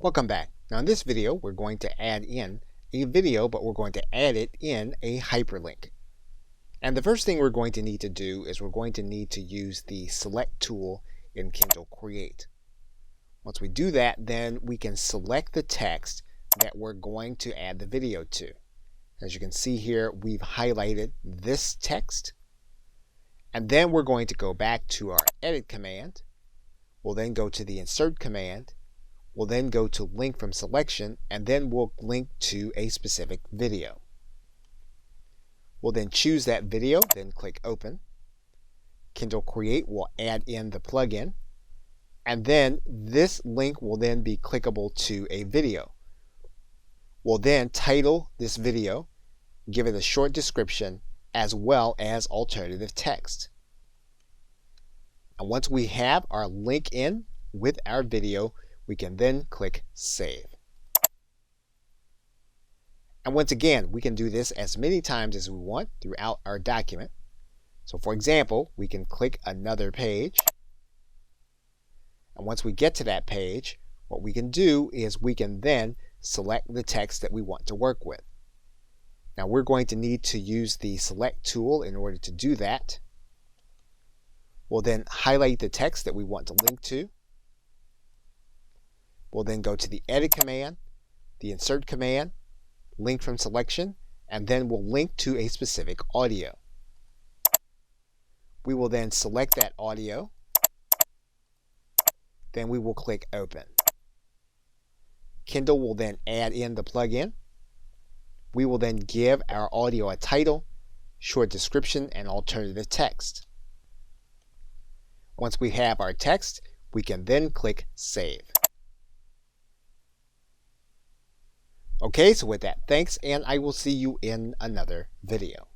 Welcome back. Now in this video we're going to add in a video, but we're going to add it in a hyperlink. And the first thing we're going to need to do is we're going to need to use the select tool in Kindle Create. Once we do that, then we can select the text that we're going to add the video to. As you can see here, we've highlighted this text. And then we're going to go back to our edit command. We'll then go to the insert command. We'll then go to link from selection, and then we'll link to a specific video. We'll then choose that video, then click open. Kindle Create will add in the plugin, and then this link will then be clickable to a video. We'll then title this video, give it a short description, as well as alternative text. And once we have our link in with our video, we can then click Save. And once again, we can do this as many times as we want throughout our document. So for example, we can click another page. And once we get to that page, what we can do is we can then select the text that we want to work with. Now we're going to need to use the select tool in order to do that. We'll then highlight the text that we want to link to. We'll then go to the edit command, the insert command, link from selection, and then we'll link to a specific audio. We will then select that audio. Then we will click open. Kindle will then add in the plugin. We will then give our audio a title, short description, and alternative text. Once we have our text, we can then click Save. Okay, so with that, thanks, and I will see you in another video.